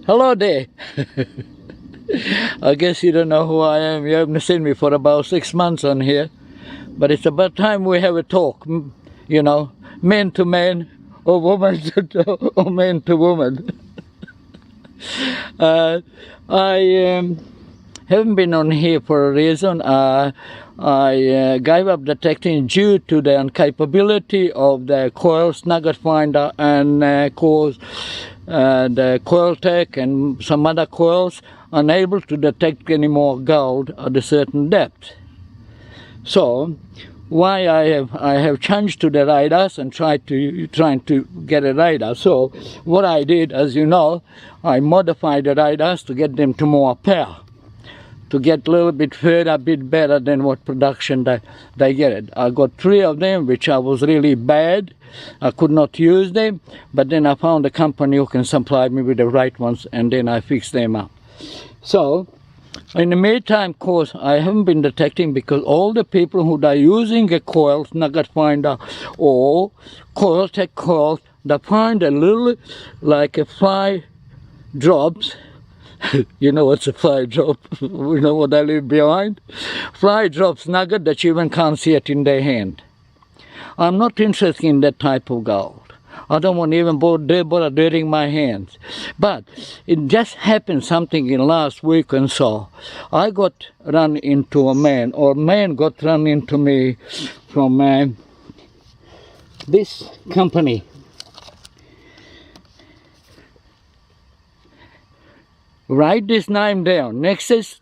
Hello there. I guess you don't know who I am. You haven't seen me for about 6 months on here. But it's about time we have a talk, you know, man to man, or woman or man to woman. I haven't been on here for a reason. I gave up detecting due to the incapability of the coils, nugget finder, and the coil tech and some other coils, unable to detect any more gold at a certain depth. So why I have changed to the radars and trying to get a radar. So what I did, as you know, I modified the radars to get them to more power, to get a little bit further, a bit better than what production they get it. I got 3 of them, which I was really bad. I could not use them, but then I found a company who can supply me with the right ones, and then I fixed them up. So in the meantime, of course, I haven't been detecting, because all the people who are using a coil, nugget finder, or coil tech coils, they find a little, like a fly drops. You know what's a fly drop? You know what I leave behind? Fly drops nugget that you even can't see it in their hand. I'm not interested in that type of gold. I don't want to even bother dirtying my hands. But it just happened something in last week and so. I got run into a man, or a man got run into me from this company. Write this name down. Nexus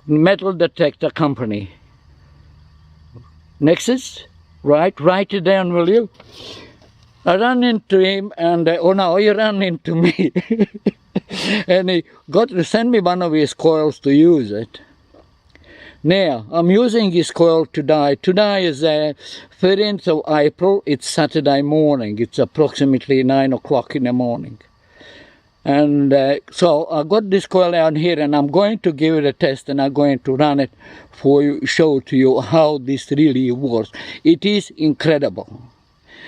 Metal Detector Company. Nexus? Write it down, will you? I ran into him, and oh no, he ran into me. And he got to send me one of his coils to use it. Now, I'm using his coil today. Today is 13th of April. It's Saturday morning. It's approximately 9 o'clock in the morning. And so I got this coil out here, and I'm going to give it a test, and I'm going to run it for you, show to you how this really works. It is incredible.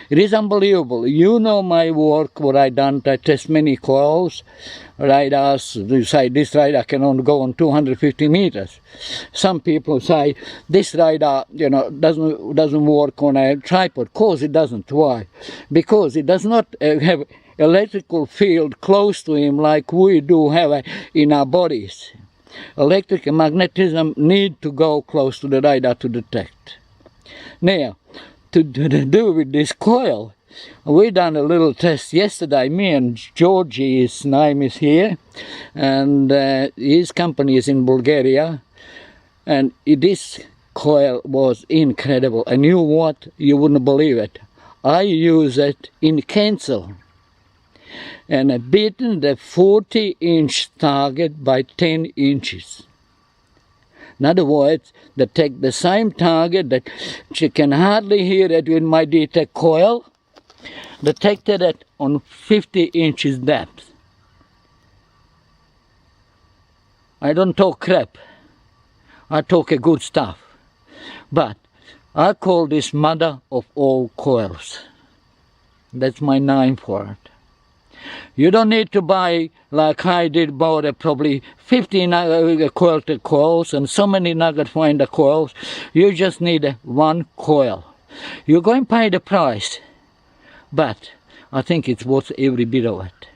It is unbelievable. You know my work, what I done. I test many coils, radars. You say this radar can only go on 250 meters. Some people say this radar, you know, doesn't work on a tripod. Of course it doesn't. Why? Because it does not have electrical field close to him like we do have in our bodies. Electric and magnetism need to go close to the radar to detect. Now, to do with this coil, we done a little test yesterday. Me and Georgie, his name is here, and his company is in Bulgaria, and this coil was incredible. And you know what? You wouldn't believe it. I use it in cancel, and I beaten the 40-inch target by 10 inches. In other words, they take the same target that you can hardly hear it with my detect coil, detected it on 50 inches depth. I don't talk crap. I talk a good stuff. But I call this mother of all coils. That's my name for it. You don't need to buy, like I did, bought probably 50 coiled coils and so many nugget finder coils. You just need one coil. You're going to pay the price, but I think it's worth every bit of it.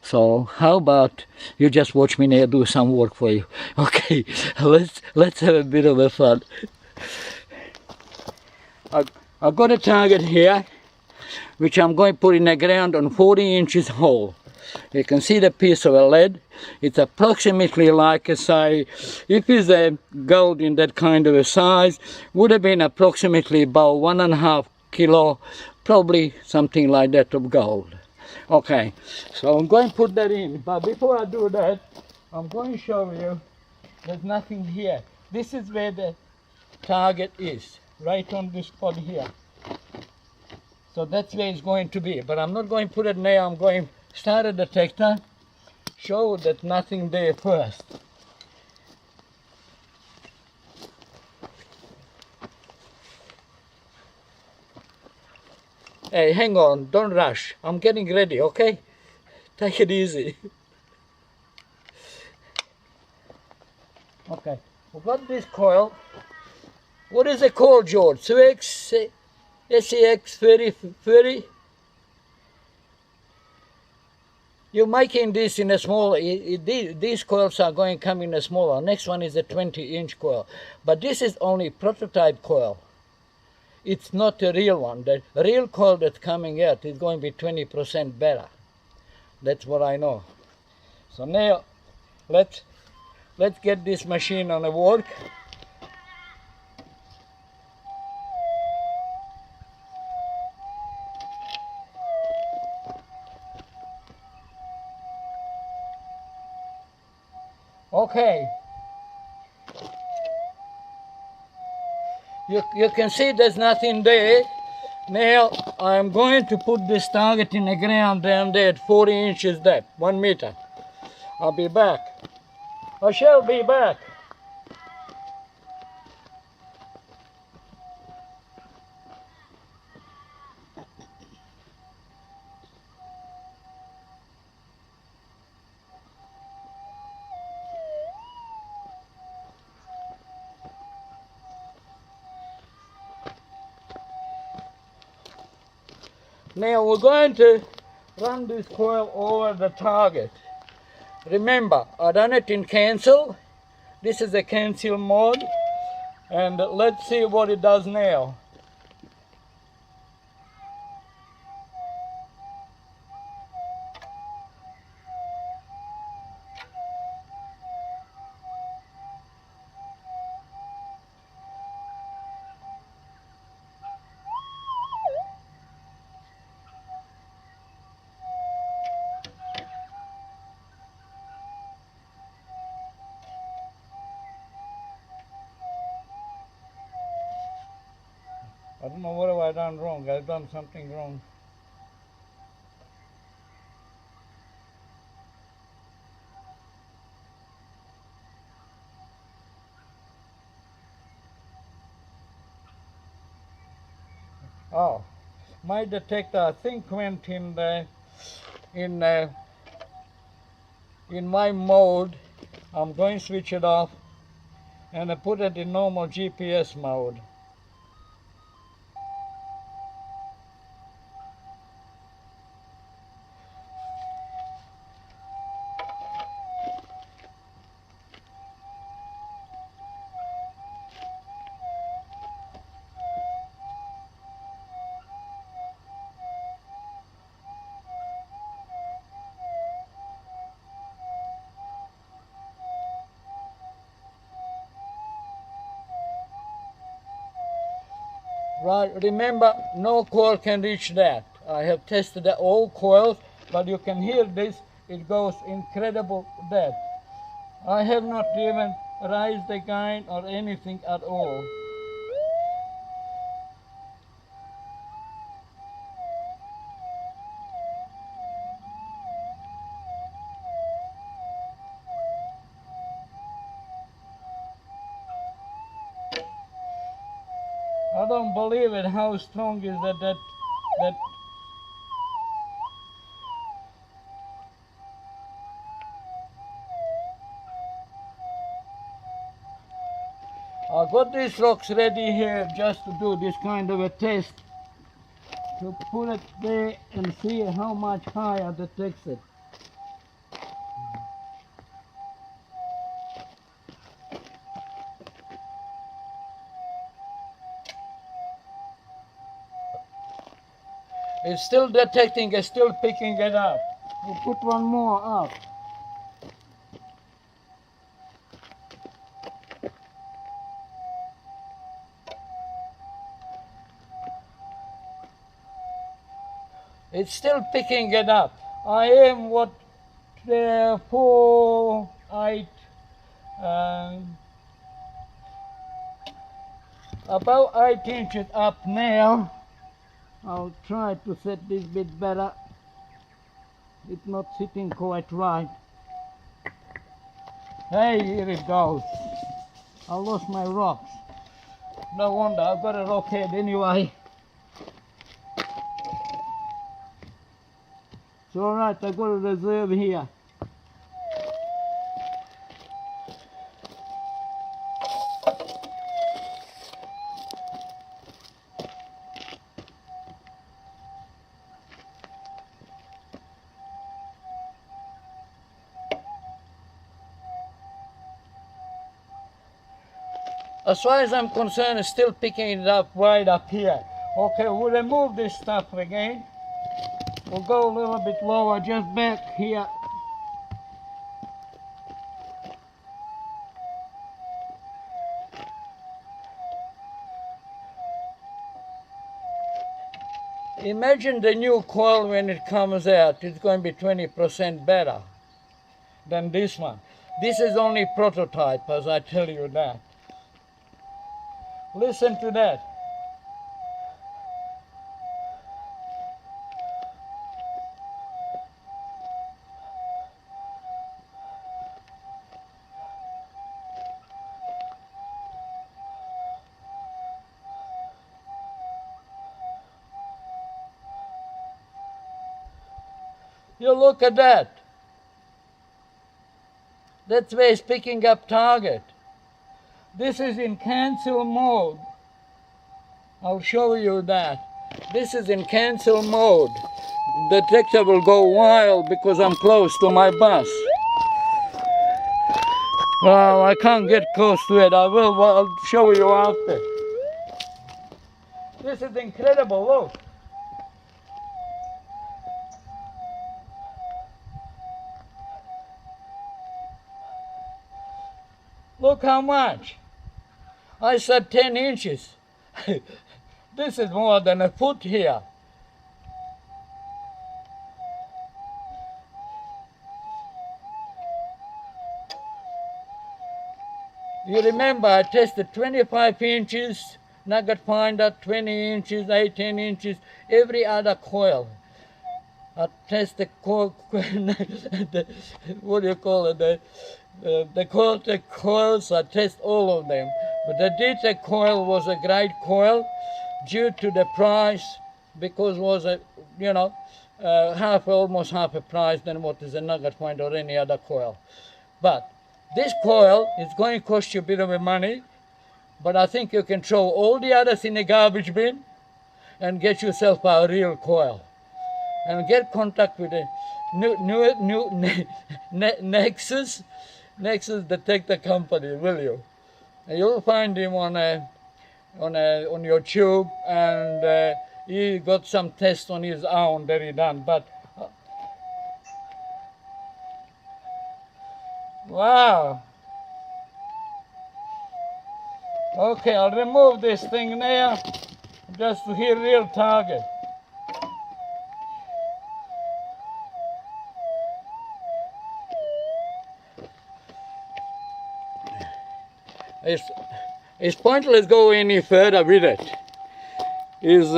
So how about you just watch me now do some work for you? Okay, let's have a bit of a fun. I've got a target here, which I'm going to put in the ground on 40 inches hole. You can see the piece of a lead. It's approximately like, say, if it's a gold in that kind of a size, would have been approximately about 1.5 kilo, probably something like that of gold. Okay, so I'm going to put that in, but before I do that, I'm going to show you there's nothing here. This is where the target is, right on this spot here. So that's where it's going to be, but I'm not going to put it now. I'm going to start a detector, show that nothing there first. Hey, hang on, don't rush. I'm getting ready, okay? Take it easy. Okay, we've got this coil. What is it called, George? SEX 30. You're making this in a smaller, these coils are going to come in a smaller. Next one is a 20-inch coil. But this is only prototype coil. It's not a real one. The real coil that's coming out is going to be 20% better. That's what I know. So now, let's get this machine on the work. Okay. You can see there's nothing there. Now I'm going to put this target in the ground down there at 40 inches depth, 1 meter. I'll be back. I shall be back. Now we're going to run this coil over the target. Remember, I done it in cancel. This is the cancel mode. And let's see what it does now. I don't know what have I done wrong. I've done something wrong. Oh, my detector I think went in my mode. I'm going to switch it off and I put it in normal GPS mode. Right, remember, no coil can reach that. I have tested all coils, but you can hear this, it goes incredible depth. I have not even raised the gain or anything at all. I don't believe it, how strong is that I got these rocks ready here just to do this kind of a test. To put it there and see how much higher that takes it. It's still detecting, it's still picking it up. We'll put one more up. It's still picking it up. I am what 4, 8, about 8 inches up now. I'll try to set this bit better. It's not sitting quite right. Hey, here it goes. I lost my rocks. No wonder, I've got a rock head anyway. It's all right, I've got a reserve here. As far as I'm concerned, it's still picking it up right up here. Okay, we'll remove this stuff again. We'll go a little bit lower, just back here. Imagine the new coil when it comes out, it's going to be 20% better than this one. This is only prototype, as I tell you that. Listen to that. You look at that. That's where it's picking up target. This is in cancel mode. I'll show you that. This is in cancel mode. The detector will go wild because I'm close to my bus. Well, I can't get close to it. I'll show you after. This is incredible, look. Look how much. I said 10 inches. This is more than a foot here. You remember I tested 25 inches, nugget finder, 20 inches, 18 inches, every other coil. I tested what do you call it, the coils, I test all of them. But the detect coil was a great coil due to the price, because it was a, you know, almost half a price than what is a nugget finder or any other coil. But this coil is going to cost you a bit of money, but I think you can throw all the others in the garbage bin and get yourself a real coil. And get contact with the Nexus Detector Company, will you? And you'll find him on YouTube, and he got some tests on his own that he done. But wow. Okay, I'll remove this thing there just to hit real target. It's pointless go any further with it. Is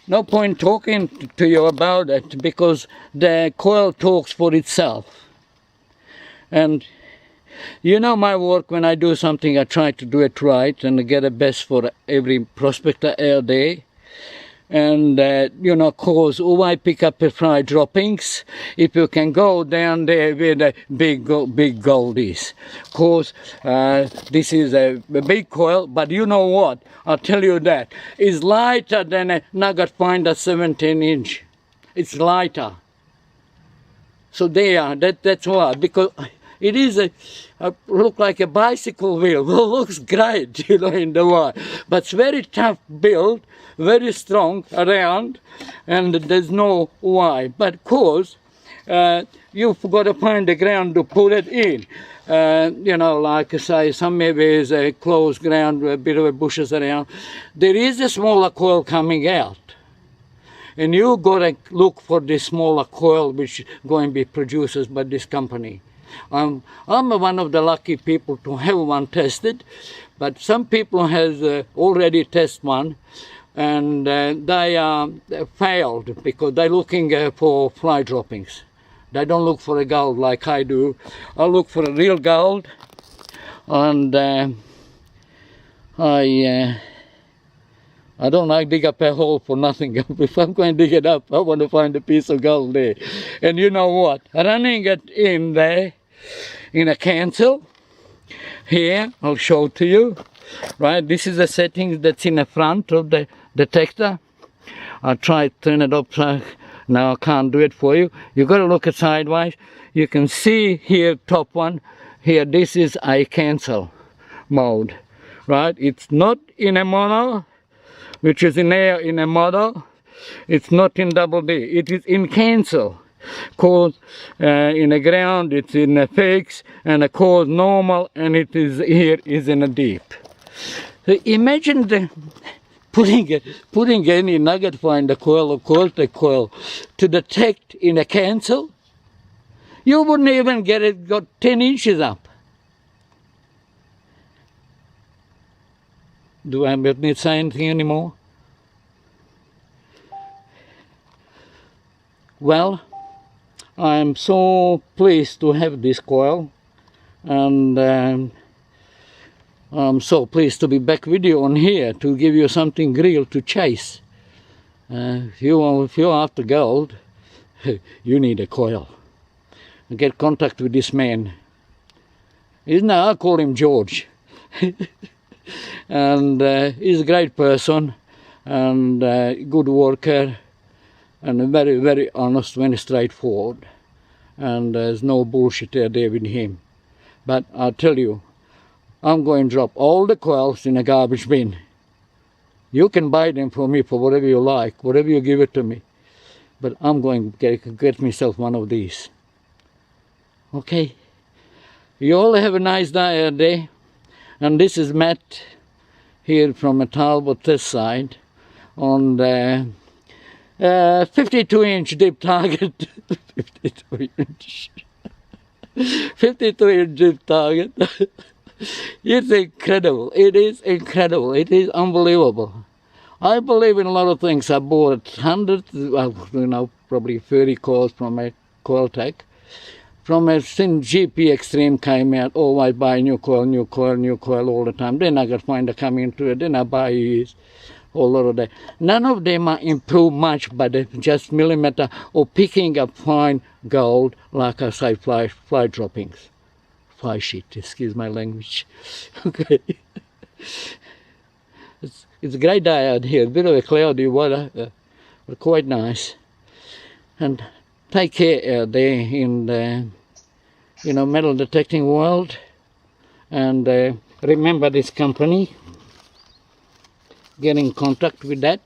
no point talking to you about it, because the coil talks for itself. And you know my work, when I do something I try to do it right and get the best for every prospector out there. And you know, cause why pick up the fry droppings if you can go down there where the big gold is? Cause this is a big coil, but you know what? I'll tell you that it's lighter than a nugget finder 17 inch. It's lighter. So there, that's why, because it is look like a bicycle wheel. Well, looks great, you know, in the wire, but it's very tough build, very strong around, and there's no why. But of course, you've got to find the ground to put it in. You know, like I say, some maybe is a closed ground with a bit of bushes around. There is a smaller coil coming out. And you got to look for this smaller coil which is going to be produced by this company. I'm one of the lucky people to have one tested, but some people has already tested one, and they failed because they're looking for fly droppings. They don't look for a gold like I do. I look for a real gold, and I I don't like dig up a hole for nothing. If I'm going to dig it up, I want to find a piece of gold there. And you know what? Running it in there, in a cancel, here, I'll show to you. Right, this is the setting that's in the front of the detector. I'll try to turn it up. Now I can't do it for you. You've got to look at sideways. You can see here, top one. Here, this is a cancel mode. Right, it's not in a mono, which is in there in a mono. It's not in double D. It is in cancel. Cause in the ground, it's in a fix, and a cause normal, and it is here is in a deep. So imagine putting any nugget finder coil or coil coil to detect in a cancel. You wouldn't even get it got 10 inches up. Do I need to say anything anymore? Well, I am so pleased to have this coil, and I'm so pleased to be back with you on here to give you something real to chase. If you're after gold, you need a coil. Get contact with this man. I call him George. And he's a great person, and good worker, and very, very honest, very straightforward. And there's no bullshit there with him. But I'll tell you, I'm going to drop all the coils in a garbage bin. You can buy them for me for whatever you like, whatever you give it to me. But I'm going to get myself one of these. Okay? You all have a nice day. And this is Matt here from a Talbot this side on the 52-inch deep target. 52-inch. 52-inch deep target. It's incredible. It is incredible. It is unbelievable. I believe in a lot of things. I bought hundreds, probably 30 coils from a coil tech. From a since GP Extreme came out, oh, I buy new coil all the time. Then I got find to come into it. Then I buy a whole lot of that. None of them are improved much, but they're just millimeter or picking up fine gold, like I say, fly droppings. Fly shit, excuse my language. Okay. It's a great day out here. A bit of a cloudy weather, but quite nice. And take care out there in the metal detecting world, and remember this company. Get in contact with them,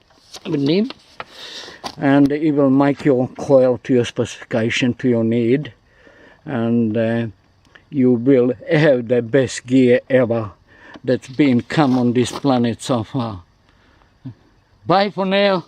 and it will make your coil to your specification, to your need, and you will have the best gear ever that's been come on this planet so far. Bye for now.